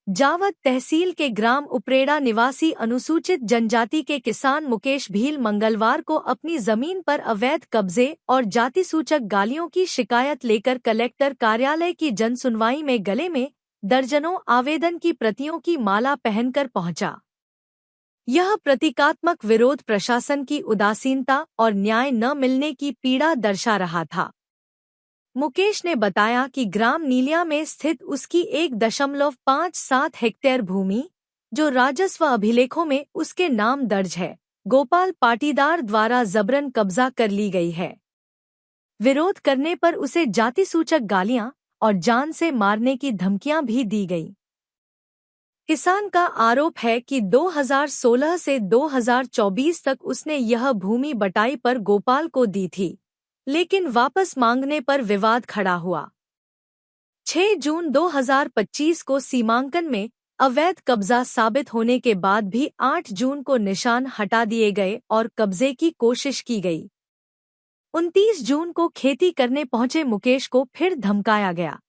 जावद तहसील के ग्राम उपरेड़ा निवासी अनुसूचित जनजाति के किसान मुकेश भील मंगलवार को अपनी जमीन पर अवैध कब्जे और जाति सूचक गालियों की शिकायत लेकर कलेक्टर कार्यालय की जनसुनवाई में गले में दर्जनों आवेदन की प्रतियों की माला पहनकर पहुंचा। यह प्रतीकात्मक विरोध प्रशासन की उदासीनता और न्याय न मिलने की पीड़ा दर्शा रहा था। मुकेश ने बताया कि ग्राम नीलिया में स्थित उसकी 1.57 हेक्टेयर भूमि, जो राजस्व अभिलेखों में उसके नाम दर्ज है, गोपाल पाटीदार द्वारा जबरन कब्जा कर ली गई है। विरोध करने पर उसे जाति सूचक गालियां और जान से मारने की धमकियां भी दी गई। किसान का आरोप है कि 2016 से 2024 तक उसने यह भूमि बटाई पर गोपाल को दी थी, लेकिन वापस मांगने पर विवाद खड़ा हुआ। 6 जून 2025 को सीमांकन में अवैध कब्जा साबित होने के बाद भी 8 जून को निशान हटा दिए गए और कब्जे की कोशिश की गई। 29 जून को खेती करने पहुंचे मुकेश को फिर धमकाया गया।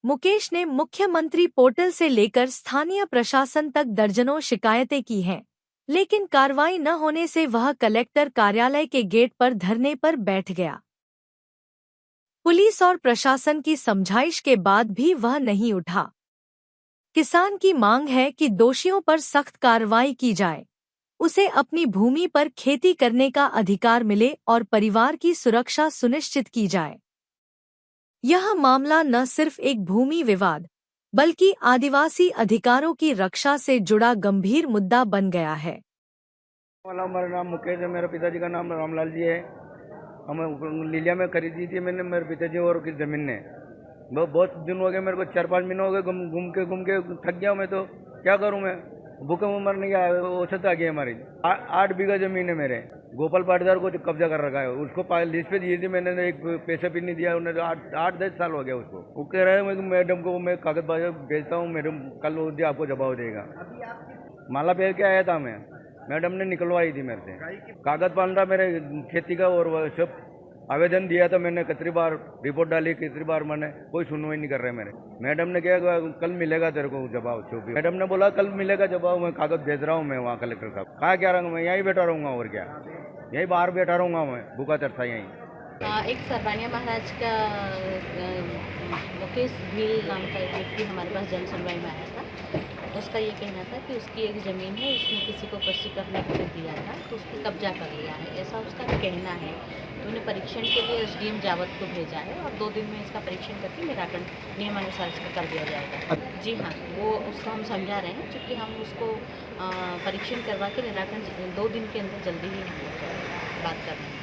मुकेश ने मुख्यमंत्री पोर्टल से लेकर स्थानीय प्रशासन तक दर्जनों शिकायतें की हैं, लेकिन कार्रवाई न होने से वह कलेक्टर कार्यालय के गेट पर धरने पर बैठ गया। पुलिस और प्रशासन की समझाइश के बाद भी वह नहीं उठा। किसान की मांग है कि दोषियों पर सख्त कार्रवाई की जाए, उसे अपनी भूमि पर खेती करने का अधिकार मिले और परिवार की सुरक्षा सुनिश्चित की जाए। यह मामला न सिर्फ एक भूमि विवाद, बल्कि आदिवासी अधिकारों की रक्षा से जुड़ा गंभीर मुद्दा बन गया है। मेरा नाम मुकेश है, मेरे पिताजी का नाम रामलाल जी है। हम लीलिया में खरीदी थी मैंने, मेरे पिताजी और की ज़मीन ने। बहुत दिन हो गए, मेरे को 4-5 महीने हो गए घूम के थक गया मैं। तो क्या करूं मैं, भूखे में मरने की औसत आ गई हमारी। 8 बीघा ज़मीन है मेरे। गोपाल पाटीदार को कब्जा कर रखा है। उसको लिस्ट पे दी थी मैंने, एक पैसे भी नहीं दिया उन्हें। 8-10 साल हो गया उसको। वो कह रहे हैं मैडम को मैं कागज भेजता हूँ, मैडम कल आपको जवाब देगा। माला पहन के आया था मैं, मैडम ने निकलवाई थी मेरे से। कागज पान रहा मेरे खेती का, और सब आवेदन दिया था मैंने। कितनी बार रिपोर्ट डाली, कितनी बार मैंने, कोई सुनवाई नहीं कर रहे मेरे। मैडम ने कहा कल मिलेगा तेरे को जवाब। चौबी मैडम ने बोला कल मिलेगा जवाब। मैं कागज भेज रहा हूँ मैं वहाँ कलेक्टर साहब। कहा क्या रहा मैं यहीं बैठा रहूँगा, और क्या यहीं बाहर बैठा रहूँगा मैं, भूखा तरसा यहीं। एक सरबानिया महाराज का मुकेश भील नाम का एक व्यक्ति हमारे पास जन सुनवाई में आया था। उसका ये कहना था कि उसकी एक ज़मीन है, उसने किसी को कृषि करने के लिए दिया था, तो उसको कब्जा कर लिया है, ऐसा उसका कहना है। तो उन्हें परीक्षण के लिए एसडीएम जावद को भेजा है और 2 दिन में इसका परीक्षण करके निराकरण नियमानुसार इसका कर दिया जाएगा। जी हाँ, वो उसको हम समझा रहे हैं, क्योंकि हम उसको परीक्षण करवा के निराकरण 2 दिन के अंदर जल्दी ही बात कर रहे हैं।